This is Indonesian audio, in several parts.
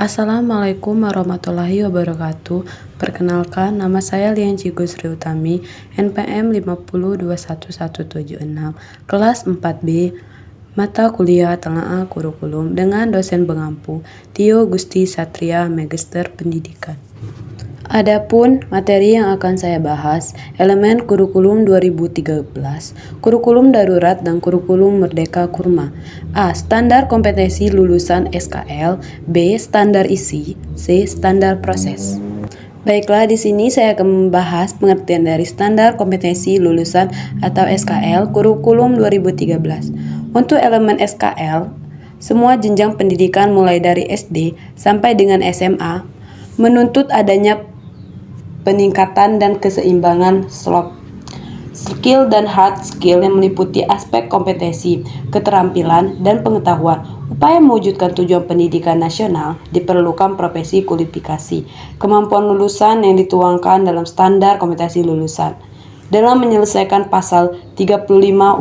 Assalamualaikum warahmatullahi wabarakatuh. Perkenalkan, nama saya Lian Cigu Sri Utami, NPM 5021176, kelas 4B, mata kuliah Telaah Kurikulum dengan dosen pengampu Tio Gusti Satria, Magister Pendidikan. Adapun materi yang akan saya bahas, elemen kurikulum 2013, kurikulum darurat dan kurikulum merdeka kurma. A. Standar kompetensi lulusan SKL. B. Standar isi. C. Standar proses. Baiklah, di sini saya akan membahas pengertian dari standar kompetensi lulusan atau SKL kurikulum 2013. Untuk elemen SKL, semua jenjang pendidikan mulai dari SD sampai dengan SMA menuntut adanya peningkatan dan keseimbangan soft skill dan hard skill yang meliputi aspek kompetensi, keterampilan, dan pengetahuan. Upaya mewujudkan tujuan pendidikan nasional diperlukan profesi kualifikasi, kemampuan lulusan yang dituangkan dalam standar kompetensi lulusan. Dalam menyelesaikan pasal 35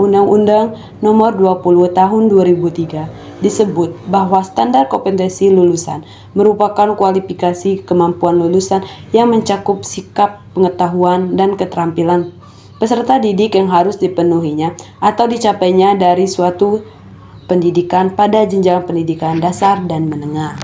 Undang-Undang Nomor 20 Tahun 2003 disebut bahwa standar kompetensi lulusan merupakan kualifikasi kemampuan lulusan yang mencakup sikap, pengetahuan, dan keterampilan peserta didik yang harus dipenuhinya atau dicapainya dari suatu pendidikan pada jenjang pendidikan dasar dan menengah.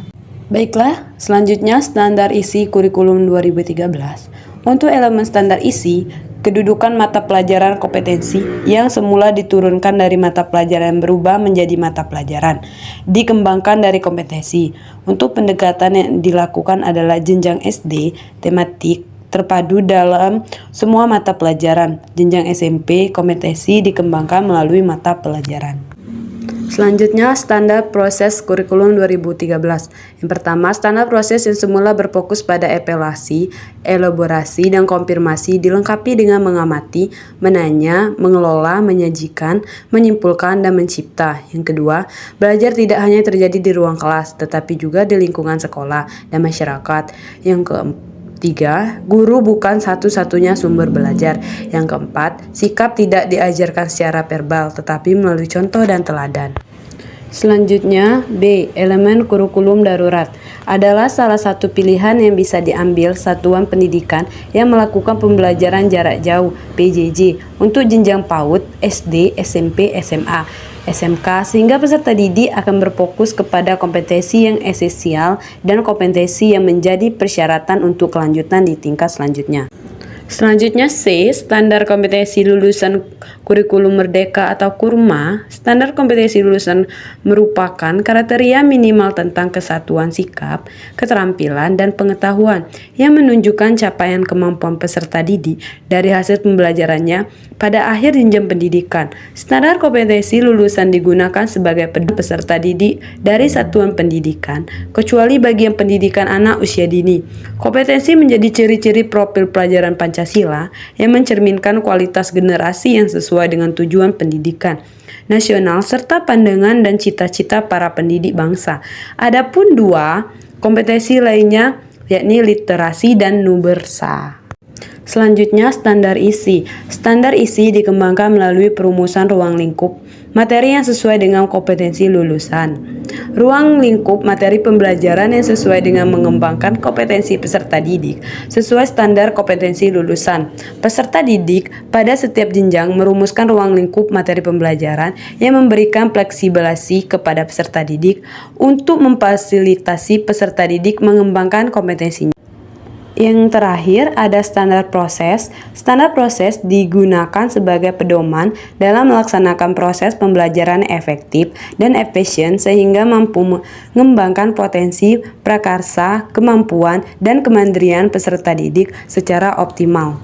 Baiklah, selanjutnya standar isi kurikulum 2013. Untuk elemen standar isi, kedudukan mata pelajaran kompetensi yang semula diturunkan dari mata pelajaran berubah menjadi mata pelajaran dikembangkan dari kompetensi. Untuk pendekatan yang dilakukan adalah jenjang SD tematik terpadu dalam semua mata pelajaran. Jenjang SMP kompetensi dikembangkan melalui mata pelajaran. Selanjutnya, standar proses kurikulum 2013. Yang pertama, standar proses yang semula berfokus pada evaluasi, elaborasi, dan konfirmasi dilengkapi dengan mengamati, menanya, mengelola, menyajikan, menyimpulkan, dan mencipta. Yang kedua, belajar tidak hanya terjadi di ruang kelas, tetapi juga di lingkungan sekolah dan masyarakat. Yang ketiga, guru bukan satu-satunya sumber belajar. Yang keempat, sikap tidak diajarkan secara verbal, tetapi melalui contoh dan teladan. Selanjutnya, B. Elemen kurikulum darurat adalah salah satu pilihan yang bisa diambil satuan pendidikan yang melakukan pembelajaran jarak jauh (PJJ) untuk jenjang PAUD, SD, SMP, SMA, SMK, sehingga peserta didik akan berfokus kepada kompetensi yang esensial dan kompetensi yang menjadi persyaratan untuk kelanjutan di tingkat selanjutnya. Selanjutnya C. Standar kompetensi lulusan kurikulum merdeka atau kurma. Standar kompetensi lulusan merupakan kriteria minimal tentang kesatuan sikap, keterampilan, dan pengetahuan yang menunjukkan capaian kemampuan peserta didik dari hasil pembelajarannya pada akhir jenjang pendidikan. Standar kompetensi lulusan digunakan sebagai pedoman peserta didik dari satuan pendidikan, kecuali bagian pendidikan anak usia dini. Kompetensi menjadi ciri-ciri profil pelajaran Pancasila yang mencerminkan kualitas generasi yang sesuai dengan tujuan pendidikan nasional serta pandangan dan cita-cita para pendidik bangsa. Adapun dua kompetensi lainnya yakni literasi dan numersa. Selanjutnya, standar isi. Standar isi dikembangkan melalui perumusan ruang lingkup materi yang sesuai dengan kompetensi lulusan. Ruang lingkup materi pembelajaran yang sesuai dengan mengembangkan kompetensi peserta didik sesuai standar kompetensi lulusan. Peserta didik pada setiap jenjang merumuskan ruang lingkup materi pembelajaran yang memberikan fleksibilasi kepada peserta didik untuk memfasilitasi peserta didik mengembangkan kompetensinya. Yang terakhir ada standar proses. Standar proses digunakan sebagai pedoman dalam melaksanakan proses pembelajaran efektif dan efisien sehingga mampu mengembangkan potensi, prakarsa, kemampuan, dan kemandirian peserta didik secara optimal.